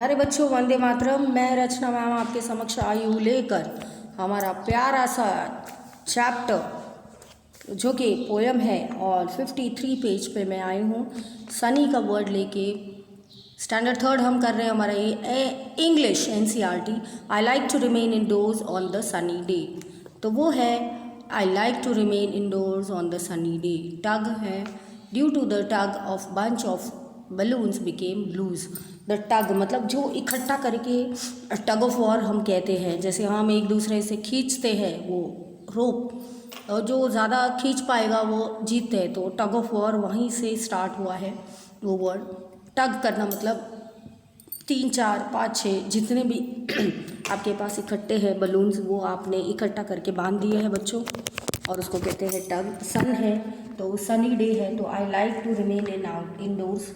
अरे बच्चों, वंदे मातरम। मैं रचना मैम आपके समक्ष आई हूँ लेकर हमारा प्यारा सा चैप्टर जो कि पोयम है, और 53 पेज पे मैं आई हूँ सनी का वर्ड लेके। स्टैंडर्ड थर्ड हम कर रहे हैं हमारा ये English NCERT। I like to remain indoors on the sunny day, तो वो है I like to remain indoors on the sunny day. Tug है, due to the tug of bunch of balloons became blues. The tug मतलब जो इकट्ठा करके, tug of war हम कहते हैं, जैसे हम एक दूसरे से खींचते हैं वो रोप, और जो ज़्यादा खींच पाएगा वो जीतते हैं। तो टग ऑफ वॉर वहीं से स्टार्ट हुआ है वो वर्ड। टग करना मतलब 3 4 5 6 जितने भी आपके पास इकट्ठे हैं बलून्स, वो आपने इकट्ठा करके बांध दिए हैं बच्चों, और उसको कहते हैं टग। सन है तो सनी डे है, तो I like to remain indoors.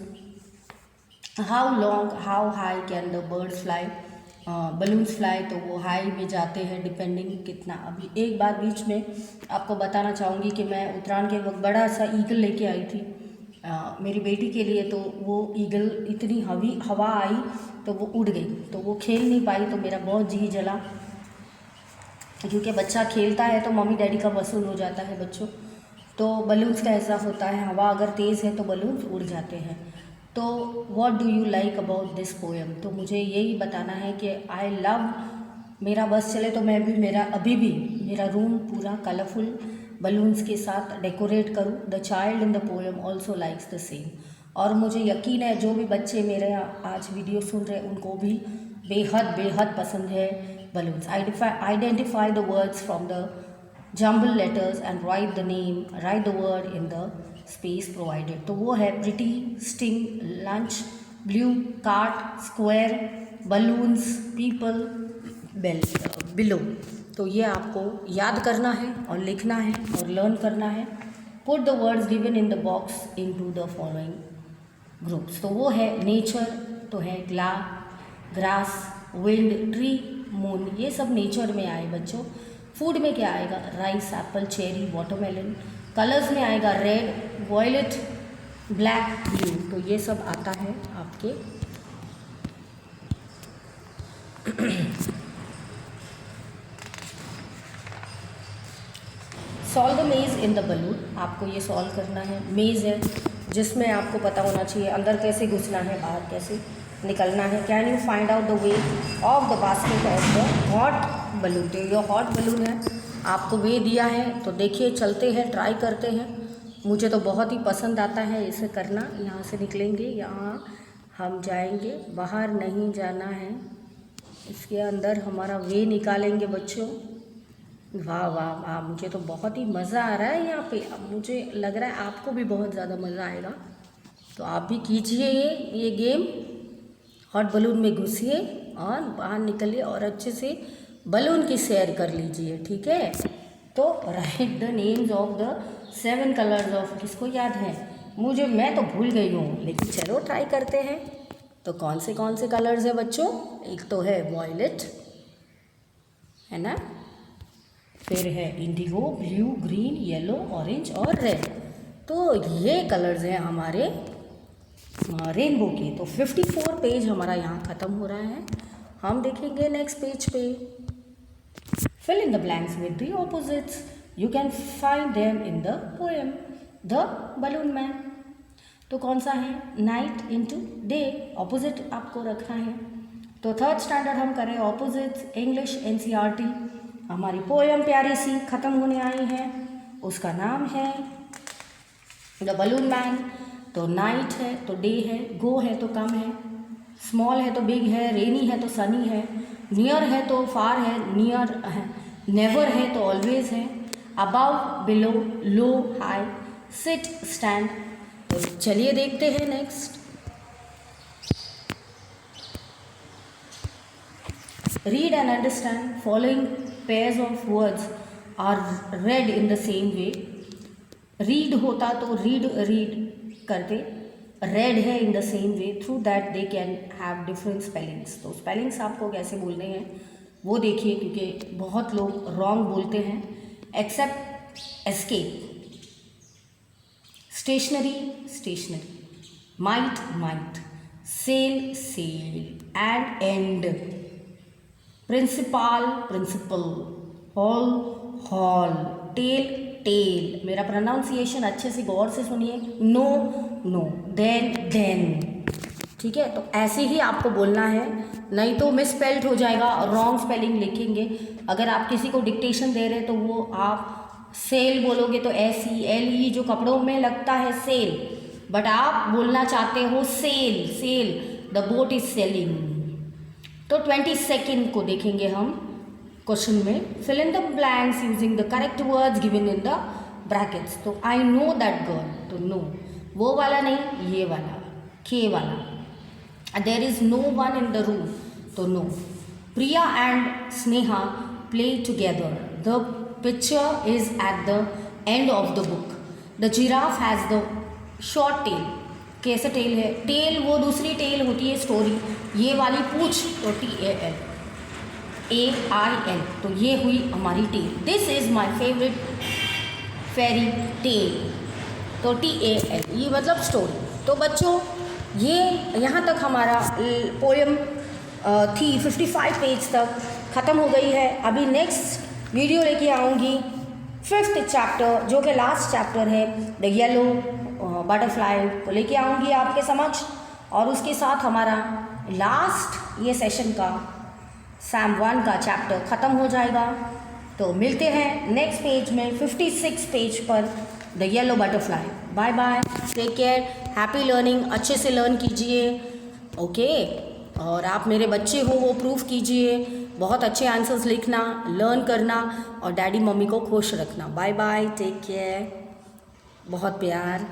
How long how high can the birds fly, balloons fly, तो वो हाई में जाते हैं डिपेंडिंग कितना। अभी एक बात बीच में आपको बताना चाहूँगी कि मैं उत्तरायण के वक्त बड़ा सा ईगल लेके आई थी मेरी बेटी के लिए। तो वो ईगल इतनी हवा आई तो वो उड़ गई, तो वो खेल नहीं पाई, तो मेरा बहुत जी जला, क्योंकि बच्चा खेलता है तो मम्मी डैडी का वसूल हो जाता है बच्चों। तो बलून्स का ऐसा होता है, हवा अगर तेज़ है तो बलून्स उड़ जाते हैं। तो what do you like about this poem, तो मुझे यही बताना है कि आई लव, मेरा बस चले तो मैं भी अभी भी मेरा रूम पूरा कलरफुल बलून्स के साथ डेकोरेट करूँ। The child in the poem also likes the same. और मुझे यकीन है जो भी बच्चे मेरे आज वीडियो सुन रहे हैं उनको भी बेहद बेहद पसंद है balloons. Identify the words from the jumble letters and write the word in the space provided। तो वो है pretty, sting, lunch, blue, cart, square, balloons, people, below. तो ये आपको याद करना है और लिखना है और लर्न करना है। Put the words given in the box into the following groups. तो वो है नेचर, तो है ग्रास, विंड, ट्री, मून, ये सब नेचर में आए बच्चों। फूड में क्या आएगा, rice, Apple, cherry, watermelon. Colours में आएगा रेड, वॉयलेट, ब्लैक, ब्लू। तो ये सब आता है आपके सॉल्व द मेज इन द बलून। आपको ये सॉल्व करना है। मेज है जिसमें आपको पता होना चाहिए अंदर कैसे घुसना है, बाहर कैसे निकलना है। Can you find out the way of the basket of the hot balloon. तो ये हॉट बलून है, आपको वे दिया है, तो देखिए चलते हैं, ट्राई करते हैं। मुझे तो बहुत ही पसंद आता है इसे करना। यहाँ से निकलेंगे, यहाँ हम जाएंगे, बाहर नहीं जाना है, इसके अंदर हमारा वे निकालेंगे बच्चों। वाह वाह वाह, मुझे तो बहुत ही मज़ा आ रहा है यहाँ पे। अब मुझे लग रहा है आपको भी बहुत ज़्यादा मज़ा आएगा, तो आप भी कीजिए ये गेम। हॉट बलून में घुसिए और बाहर निकलिए और अच्छे से बलून की सैर कर लीजिए, ठीक है। तो right the names of the 7 colours of, किसको याद है? मैं तो भूल गई हूँ, लेकिन चलो ट्राई करते हैं। तो कौन से कलर्स है बच्चों? एक तो है वॉयलेट, है ना, फिर है Indigo, blue, green, yellow, orange और रेड। तो ये कलर्स हैं हमारे रेनबो के। तो 54 पेज हमारा यहाँ ख़त्म हो रहा है। हम देखेंगे नेक्स्ट पेज पे। Fill in the blanks with the opposites, you can find them in the poem the balloon man. तो कौन सा है? नाइट इंटू डे, ऑपोजिट आपको रखना है। तो थर्ड स्टैंडर्ड हम करें ऑपोजिट्स, इंग्लिश NCERT। हमारी पोएम प्यारी सी ख़त्म होने आई है, उसका नाम है द बलून मैन। तो नाइट है तो डे है, गो है तो कम है, स्मॉल है तो बिग है, रेनी है तो सनी है, नियर है तो फार है, नियर है, नेवर है तो ऑलवेज है, above, below, low, high, sit, stand. तो चलिए देखते हैं next. Read and understand following pairs of words are read in the same way. Read होता तो रीड करते, रेड है in the same way, through that they can have different spellings. तो spellings आपको कैसे बोलने हैं वो देखिए, क्योंकि बहुत लोग रॉन्ग बोलते हैं। Except, escape, stationary, stationery, might, sale, sell, and and, principal principle, hall haul, tale tail. मेरा प्रोनाउंसिएशन अच्छे से गौर से सुनिए, नो नो, देन देन। ठीक है, तो ऐसे ही आपको बोलना है, नहीं तो मिसस्पेल्ड हो जाएगा और रॉन्ग स्पेलिंग लिखेंगे। अगर आप किसी को डिक्टेशन दे रहे हैं तो वो आप सेल बोलोगे तो SELE जो कपड़ों में लगता है सेल, बट आप बोलना चाहते हो sail sail, the boat is sailing. तो 22 को देखेंगे हम क्वेश्चन में, fill in the blanks using the correct words given in the brackets. तो आई नो दैट गर्ल, तो नो, वो वाला नहीं, ये वाला, के वाला। There is no one in the room, तो no. Priya and Sneha play together, the picture is at the end of the book. The giraffe has the short tail, कैसे tell है, टेल वो दूसरी टेल होती है स्टोरी, ये वाली पूछ, तो TAL AIL, तो ये हुई हमारी tale. This is my favourite fairy tale, तो TAL, ये मतलब स्टोरी। तो बच्चों ये यहाँ तक हमारा पोएम थी 55 पेज तक ख़त्म हो गई है। अभी नेक्स्ट वीडियो लेके आऊँगी 5th चैप्टर, जो कि लास्ट चैप्टर है, द येलो बटरफ्लाई को लेके आऊँगी आपके समक्ष, और उसके साथ हमारा लास्ट ये सेशन का सैम 1 का चैप्टर ख़त्म हो जाएगा। तो मिलते हैं नेक्स्ट पेज में 56 पेज पर, the yellow butterfly. Bye bye, take care, happy learning, अच्छे से लर्न कीजिए, ओके। और आप मेरे बच्चे हो वो प्रूफ कीजिए, बहुत अच्छे आंसर्स लिखना, लर्न करना और डैडी मम्मी को खुश रखना। बाय बाय, टेक केयर, बहुत प्यार।